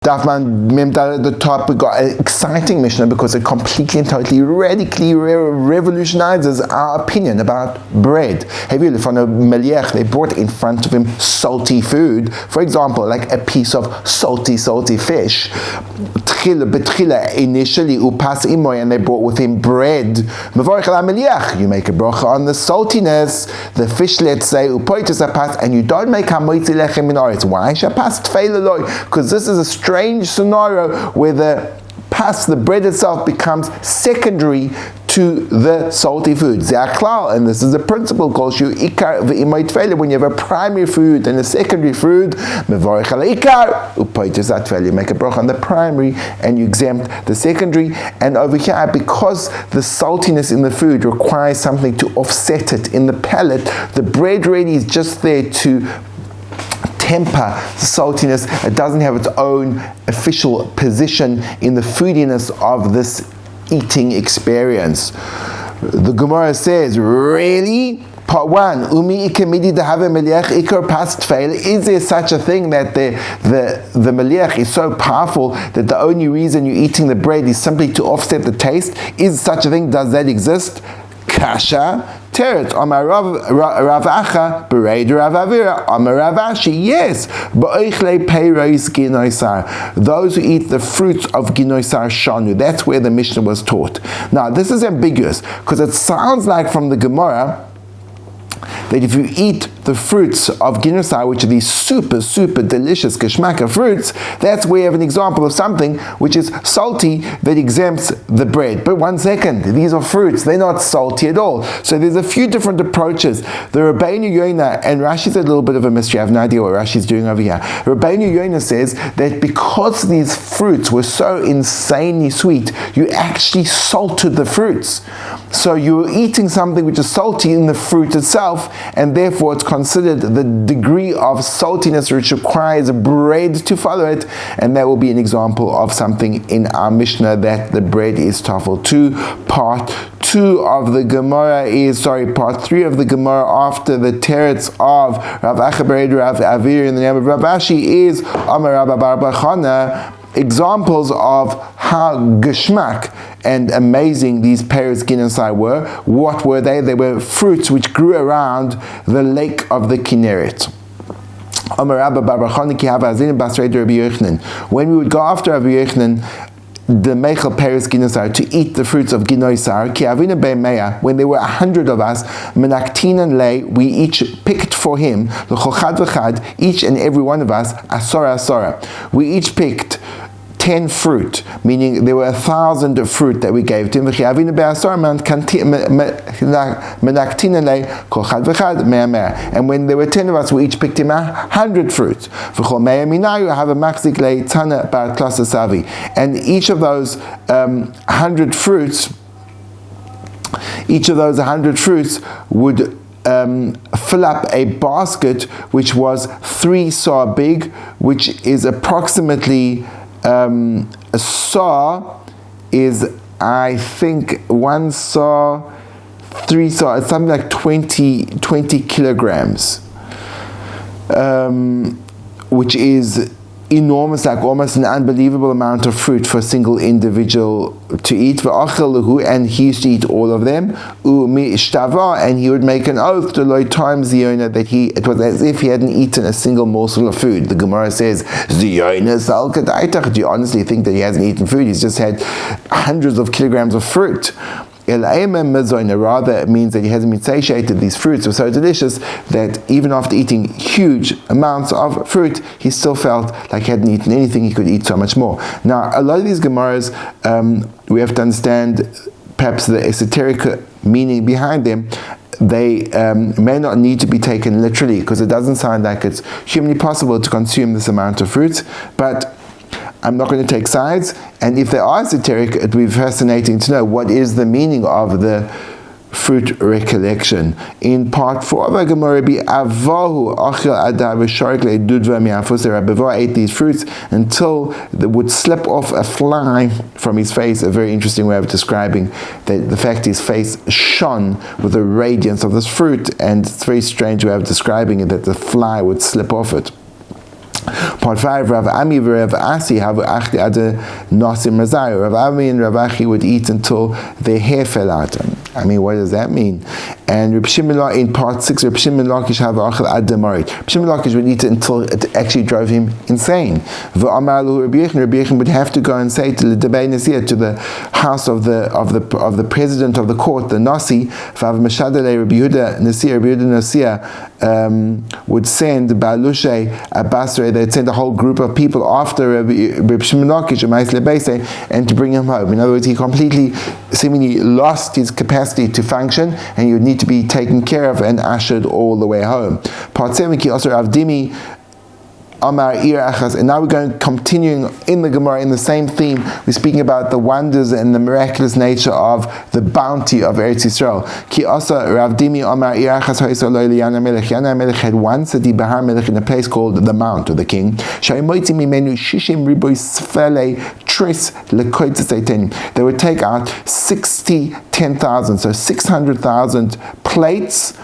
Dafman Memdal at the top, we got an exciting Mishnah because it completely and totally, radically revolutionizes our opinion about bread. Have you looked on a meliach? They brought in front of him salty food. For example, like a piece of salty fish. Initially, upas imoy, and they brought with him bread. You make a bracha on the saltiness. The fish, let's say, upoitus apas, and you don't make hamoitzi lechem min oretz. Why? Shapas tfeileloi, because this is a strange scenario where the bread itself becomes secondary to the salty food. And this is a principle called you ikar v'imay tefela. When you have a primary food and a secondary food, mevorich al ikar upoitus atfela. You make a bracha on the primary and you exempt the secondary. And over here, because the saltiness in the food requires something to offset it in the palate, the bread really is just there to temper the saltiness. It doesn't have its own official position in the foodiness of this eating experience. The Gemara says, really? Part 1, is there such a thing that the meliach is so powerful that the only reason you're eating the bread is simply to offset the taste? Is such a thing? Does that exist? Kasha Teret Amar Rav Acha Bereid Rav Avira Amar Rav Ashi. Yes, Ba'ichle Peiros Ginoisar. Those who eat the fruits of Ginoisar Shanu. That's where the Mishnah was taught. Now this is ambiguous because it sounds like from the Gemara that if you eat the fruits of Ginosar, which are these super delicious geschmacka fruits, that's where you have an example of something which is salty that exempts the bread. But one second, these are fruits, they're not salty at all. So there's a few different approaches. The Rabbeinu Yonah, and Rashi's a little bit of a mystery, I have no idea what Rashi's doing over here. Rabbeinu Yonah says that because these fruits were so insanely sweet, you actually salted the fruits. So you're eating something which is salty in the fruit itself, and therefore it's considered the degree of saltiness which requires bread to follow it, and that will be an example of something in our Mishnah that the bread is tafel to. Part 3 of the Gemara after the teretz of Rav Acha Bereid Rav Avir in the name of Rav Ashi is Amar Rabba Bar Bachana. Examples of how geschmack and amazing these Peres Ginosai were. What were they? They were fruits which grew around the lake of the Kinneret. When we would go after Rabbi Yochanan, the Meichel Peres Ginosar, to eat the fruits of Ginosar, when there were 100 of us, Menaktinan lay, we each picked for him, each and every one of us, Asora. We each picked 10 fruit, meaning there were 1,000 fruit that we gave to him. And when there were 10 of us, we each picked him 100 fruits. And each of those 100 fruits would fill up a basket which was 3 saw big, which is approximately a saw is, I think, 1 saw, 3 saw, it's something like 20 kilograms, which is enormous, like almost an unbelievable amount of fruit for a single individual to eat. And he used to eat all of them. And he would make an oath to Loi times Ziyona that it was as if he hadn't eaten a single morsel of food. The Gemara says, Ziyona Salkadaitach. Do you honestly think that he hasn't eaten food? He's just had hundreds of kilograms of fruit. Rather, it means that he hasn't been satiated. These fruits were so delicious that even after eating huge amounts of fruit, he still felt like he hadn't eaten anything. He could eat so much more. Now, a lot of these Gemaras, we have to understand perhaps the esoteric meaning behind them. They may not need to be taken literally, because it doesn't sound like it's humanly possible to consume this amount of fruit, but I'm not going to take sides, and if they are esoteric, it would be fascinating to know what is the meaning of the fruit recollection. In part 4 of our Gemara, Avahu Achil Adar V'Sharkle Dudva Mi'afus, Rabbi ate these fruits until they would slip off a fly from his face. A very interesting way of describing the fact his face shone with the radiance of this fruit, and it's a very strange way of describing it, that the fly would slip off it. Part 5, Rav Ami and Rav Asi have Achli Ad Nasim Razai. Rav Ami and Rav Achi would eat until their hair fell out. I mean, what does that mean? And Reb Shimon in part 6, Reb Shimon Lakish have Achel Ad Demarit. Reb Shimon Lakish would eat it until it actually drove him insane. V'amar Lu Reb Yechon would have to go and say to the Debei Nasir, to the house of the president of the court, the Nasi, Vav Meshadale Reb Yehuda Nasir would send Balushe Abasre. They'd send a whole group of people after Reb Shimon Lakish and to bring him home. In other words, he completely, seemingly lost his capacity to function, and you would need to be taken care of and ushered all the way home. Part 7, Ki Osir Avdimi Amar Ir Achas, and now we're going continuing in the Gemara in the same theme. We're speaking about the wonders and the miraculous nature of the bounty of Eretz Yisrael. Ki Asa Rav Dimi Amar Ir Achas Ha'isa Lo Yana Melech. Yana Melech had one city, Bahar Melech, in a place called the Mount of the King. Sha'imoiti Mimenu Shishim Riboy Sfele Tris Lekoitz Seitenim. They would take out 10,000, so 600,000 plates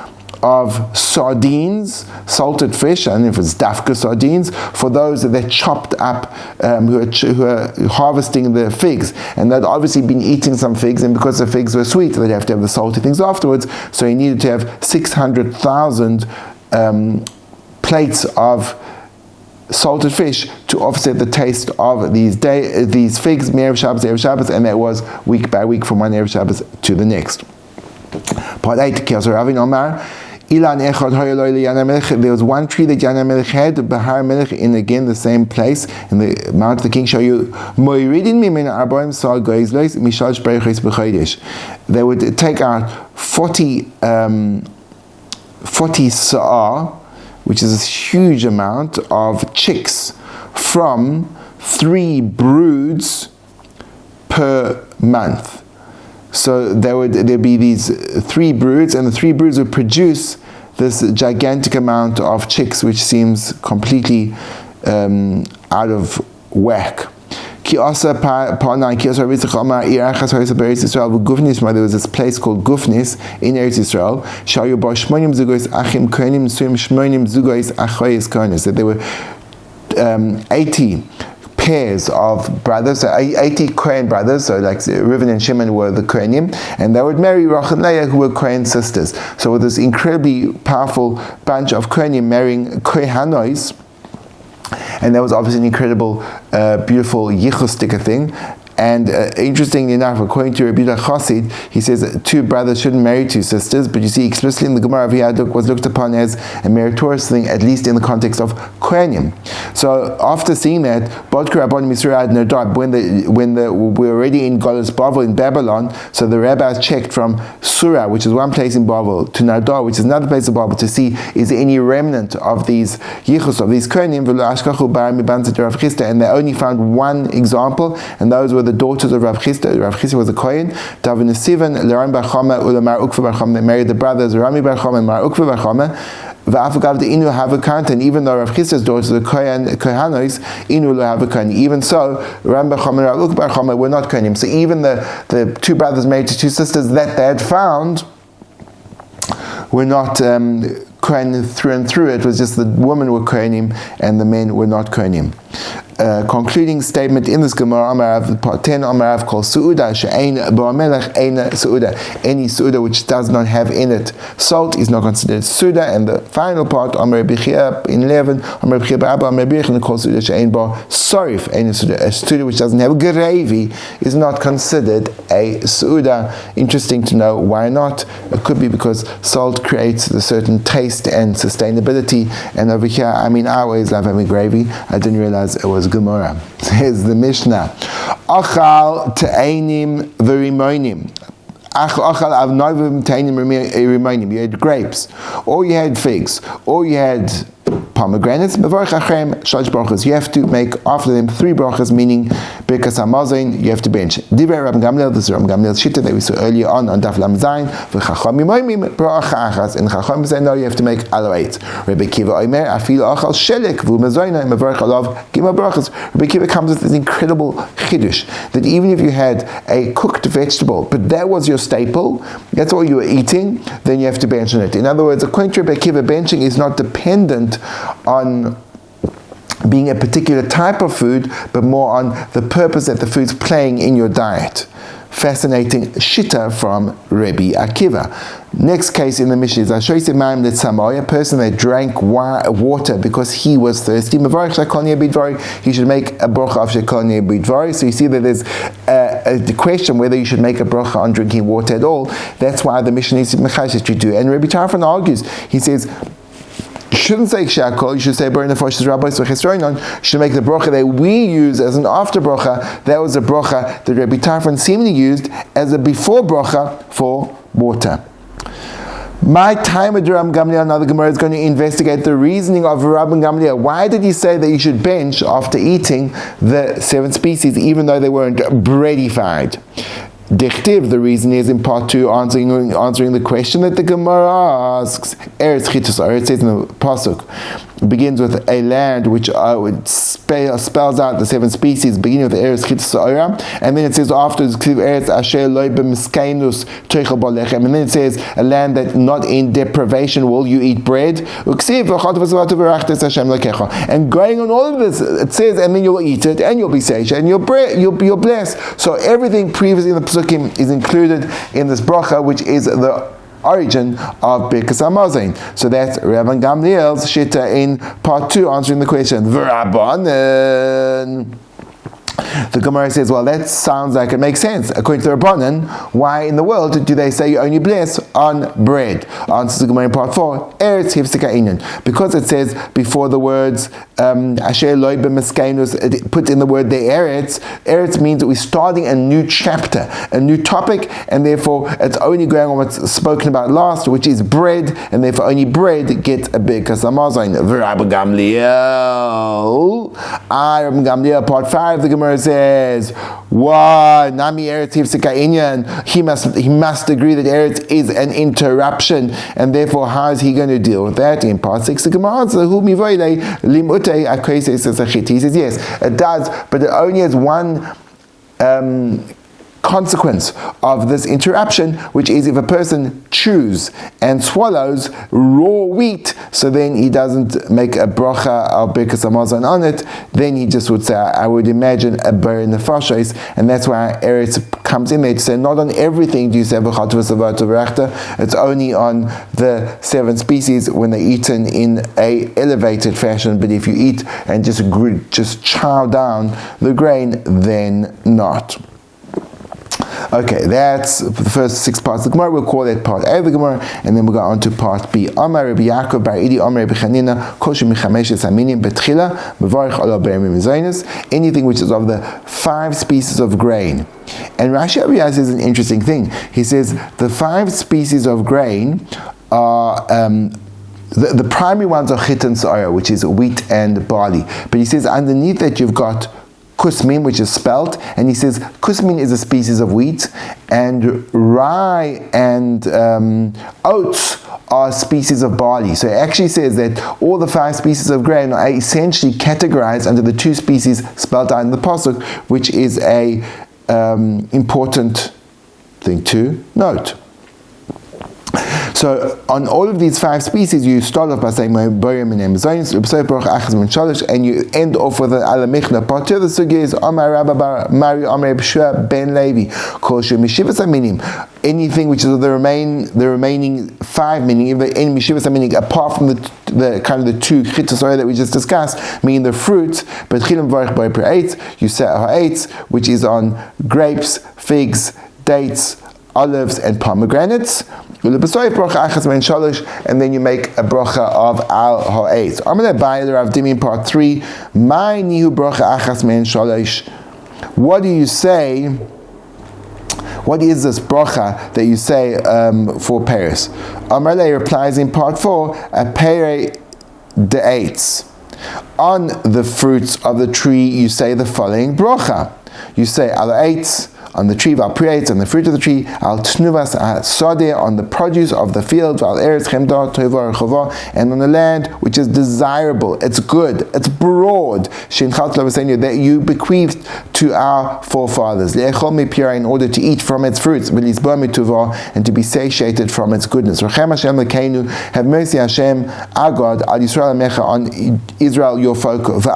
of sardines, salted fish. I don't know if it's dafka sardines, for those that chopped up, who are harvesting the figs. And they'd obviously been eating some figs, and because the figs were sweet, they'd have to have the salty things afterwards. So he needed to have 600,000 plates of salted fish to offset the taste of these figs, Erev Shabbos, and that was week by week from one Erev Shabbos to the next. Part 8, Kiasar Ravin Omar, Ilan Echad Hoyoloi Yana Melech. There was one tree that Yana Melech had, Bahar Melech, in again the same place, in the Mount of the King. Show you Moiridin Mimin Arboim Sal Goizlois Mishal Shbreichos B'Chodesh. They would take out 40 sa'ah, which is a huge amount of chicks, from 3 broods per month. So there'd be these 3 broods, and the 3 broods would produce this gigantic amount of chicks, which seems completely out of whack. There was this place called Gufnis in Eretz Yisrael. That there were 80 pairs of brothers, so 80 Kohen brothers, so like Reuven and Shimon were the Kohenim, and they would marry Rachel and Leah, who were Kohen sisters. So with this incredibly powerful bunch of Kohenim marrying Kohanois, and that was obviously an incredible, beautiful yichustika thing. And interestingly enough, according to Rabbi Chassid, he says 2 brothers shouldn't marry 2 sisters, but you see explicitly in the Gemara, Aviyad was looked upon as a meritorious thing, at least in the context of Kohanim. So after seeing that, Bodker Rabbanim Yisrael Nerdab, when we were already in Golos Bavel in Babylon, so the rabbis checked from Surah, which is one place in Bavel, to Nardar, which is another place in Bavel, to see is there any remnant of these yichus, of these Kohanim, and they only found one example, and those were the daughters of Rav Chisda. Rav Chisda was a Kohen. Davin Sivan, Leram Bar Chama, Ulamar Ukva Bar Chama. They married the brothers Rami Bar Chama and Mar Ukva Bar Chama. Va'afagav the Inu have a kant, and even though Rav Chisda's daughters are Kohanois, Inu lo have a kant. Even so, Ram Bar Chama and Rav Ukva Bar Chama were not Kohanim. So even the 2 brothers married to 2 sisters that they had found were not Kohen through and through. It was just the women were Kohanim and the men were not Kohanim. Concluding statement in this Gemara, Amarav part 10, Amarav called Su'uda, She'ein Ba'amelech Ein Su'uda. Any Su'uda which does not have in it salt is not considered Su'uda. And the final part, Amar Bichia in 11, Amar Bichia Ba'aba, Amar Bichia called Su'uda, She'ein Ba'Sorif Ein Su'uda. A Su'uda which doesn't have gravy is not considered a Su'uda. Interesting to know why not. It could be because salt creates a certain taste and sustainability. And over here, I always love having gravy. I didn't realize it was Gemara. Says the Mishnah, Achal te'enim v'rimonim. Achal avnovim te'enim v'rimonim. You had grapes, or you had figs, or you had pomegranates. You have to make after them 3 brachos, meaning Birkas Hamazon, you have to bench. Divrei Rabbi Gamliel, this is Rabbi Gamliel's shita that we saw earlier on Daf Lam Zayin. V'chacham yimoimim bracha achas, and Chacham say no, you have to make alo 8. Rabbi Kiva Omer, afil achal shelek v'umazoyna mevarich alav gimel brachos. Rabbi Kiva comes with this incredible chiddush that even if you had a cooked vegetable, but that was your staple, that's all you were eating, then you have to bench on it. In other words, according to Rabbi Kiva, benching is not dependent on being a particular type of food, but more on the purpose that the food's playing in your diet. Fascinating shitta from Rabbi Akiva. Next case in the Mishnah is a person that drank water because he was thirsty. He should make a bracha of shekonye bidvari. So you see that there's the question whether you should make a bracha on drinking water at all. That's why the Mishnah is mechashish to do. And Rabbi Tarfon argues. He says, you shouldn't say kshakol, you should say Bar Nefashis Rabbis v'Chesroinon. You should make the bracha that we use as an after bracha. That was a bracha that Rabbi Tarfon seemingly used as a before bracha for water. My time with Rabban Gamliel, now the Gemara is going to investigate the reasoning of Rabban Gamliel. Why did he say that you should bench after eating the 7 species even though they weren't breadified? Dichtiv, the reason is in part 2 answering the question that the Gemara asks. Eretz Chitus, it says in the Pasuk, begins with a land which spells out the 7 species, beginning with Eretz Chitus Oram, and then it says afterwards, Eretz Asher Loi B'Miskenus Teichel Balechem, and then it says a land that not in deprivation will you eat bread. And going on all of this, it says, and then you'll eat it, and you'll be satiated, and you'll bless. So everything previously in the Psukim is included in this bracha, which is the origin of Birkas Hamazon. So that's Rabban Gamliel's Shitta in part 2, answering the question. V'Rabbanan. The Gemara says, well, that sounds like it makes sense. According to the Rabbanan, why in the world do they say you only bless on bread? Answers the Gemara in part 4, Eretz Hifsika Inyan. Because it says before the words Asher Loi B'Miskenus, it put in the word the Eretz. Eretz means that we're starting a new chapter, a new topic, and therefore it's only going on what's spoken about last, which is bread, and therefore only bread gets a Birkas Hamazon. Rabban Gamliel. Rabban Gamliel, part 5, the Gemara says, "Why Nami Eretz Hifsika Inyan?" He must agree that Eretz is an interruption, and therefore how is he going to deal with that? In part 6, the Gemara answers, "Hu mivoile limute akoses asachit." He says, yes, it does, but it only has one consequence of this interruption, which is if a person chews and swallows raw wheat, so then he doesn't make a bracha of Birkas Hamazon on it, then he just would say, I would imagine, a bar nefashos, and that's why Eretz comes in there to say, not on everything do you say v'chat v'savat v'rachta, it's only on the 7 species when they're eaten in a elevated fashion, but if you eat and just chow down the grain, then not. Okay, that's the first 6 parts of the Gemara. We'll call that part A of the Gemara, and then we'll go on to part B. Amar Rabbi Yaakov bar Idi Amar Rabbi Chanina kol shemichameshes haminim betchila mevarich ala be'emim mizonos, anything which is of the 5 species of grain. And Rashi Abiyah says an interesting thing. He says the 5 species of grain are the primary ones are chit and soya, which is wheat and barley. But he says underneath that you've got kusmin, which is spelt, and he says kusmin is a species of wheat, and rye and oats are species of barley. So it actually says that all the 5 species of grain are essentially categorized under the 2 species spelled out in the pasuk, which is a important thing to note. So on all of these 5 species, you start off by saying and you end off with an alamichna. Part 2 of the sugya is Amar Rabba bar Mari Amar B'Shua ben Levi kol shemishivas aminim. Anything which is the remaining 5, meaning any mishivas aminim, apart from the kind of the 2 chitos that we just discussed, meaning the fruits. But chilim varich by per-eitz, you say ha'etz, which is on grapes, figs, dates, olives, and pomegranates. And then you make a bracha of al ha'etz. Part 3. My nihu bracha achas men shalosh. What do you say? What is this bracha that you say for Paris? Amarle replies in part 4. A pere de'etz. On the fruits of the tree, you say the following bracha. You say al ha'etz. On the tree, val prietz, on the fruit of the tree, al tnuvas sadeh, on the produce of the field, val eretz chemda tova rechova, and on the land which is desirable, it's good, it's broad, that you bequeathed to our forefathers, in order to eat from its fruits, and to be satiated from its goodness. Have mercy, Hashem, our God, on Israel, your folk, and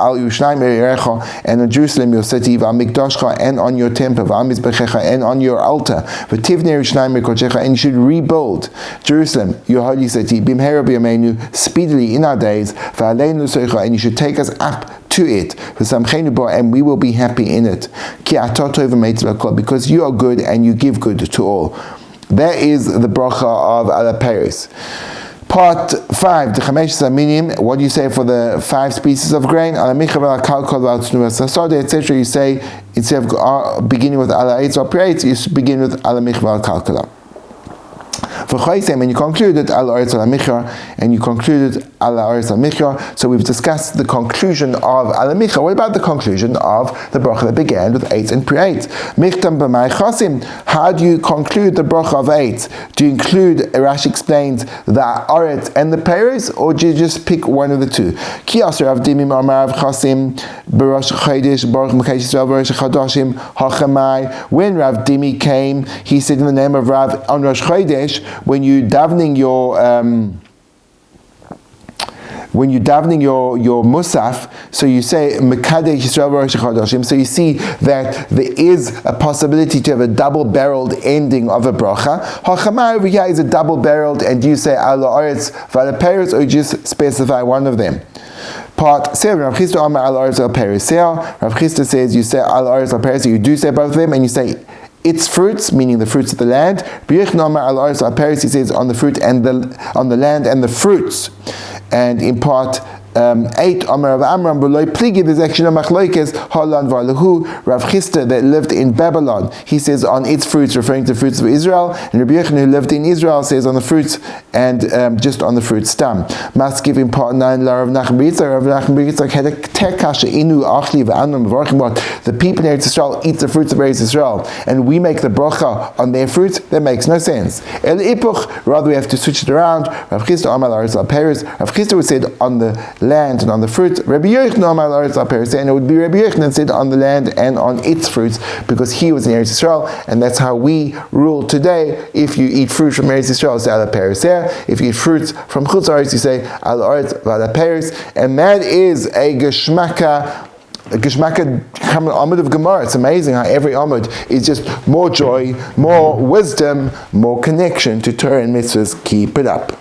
on Jerusalem, your city, and on your temple, and on your altar, and you should rebuild Jerusalem, your holy city, speedily in our days, and you should take us up to it, and we will be happy in it, because you are good and you give good to all. That is the bracha of Ala Peres. Part 5, what do you say for the 5 species of grain? Etc. You say, instead of beginning with Ala Eitz or Peretz, you begin with Ala Michva Kalkala. And you concluded Al Aretz Al Michra, and you concluded Al Aretz Al Michra. So we've discussed the conclusion of Al Michra. What about the conclusion of the bracha that began with 8 and pre-8? Michtam b'may chasim. How do you conclude the bracha of 8? Do you include, Rashi explains, the Aretz and the Peres, or do you just pick one of the two? Ki aser Rav Dimim amar Rav Chasim b'rosh chodesh baruch m'kedesh Yisrael b'rosh chodashim hachamai. When Rav Dimi came, he said in the name of Rav on Rosh Chodesh, when you davening your musaf, so you say Mekadesh Yisrael Rosh Chodashim. So you see that there is a possibility to have a double-barreled ending of a bracha. Hachamai over here is a double-barreled, and you say Ala Aretz V'Ala Peres, or you just specify one of them. Part 7, Rav Chisda Amar Ala Aretz Al Peres. Rav Chisda says you say Ala Aretz Al Peres, so you do say both of them, and you say its fruits, meaning the fruits of the land. He says on the fruit and on the land and the fruits. And in part 8, Amar Rav Amram B'loi Pligi, there's actually a machlokes Halan V'Alahu. Rav Chisda that lived in Babylon, he says on its fruits, referring to the fruits of Israel, and Rabbi Yochanan who lived in Israel says on the fruits and just on the fruit stem. Must give in part 9 Rav Nachman Yitzchak. Rav Nachman Yitzchak had a tekasha inu achli v'anam v'varchim. The people in Eretz Yisrael eat the fruits of Eretz Yisrael, and we make the bracha on their fruits. That makes no sense. El ipuch, rather we have to switch it around. Rav Chisda Amar Aretz Al Peres. Rav Chisda was said on the land and on the fruits. Rabbi Yochanan Amar Aretz Al Peres, and it would be Rabbi Yochanan said on the land and on its fruits, because he was in Eretz Yisrael, and that's how we rule today. If you eat fruit from Eretz Yisrael, say Ala Peres. If you eat fruits from Chutz Aretz, you say Ala Aretz V'Ala Peres, and that is a Geshmaka Amud of Gemara. It's amazing how every Amud is just more joy, more wisdom, more connection to Torah and mitzvahs. Keep it up.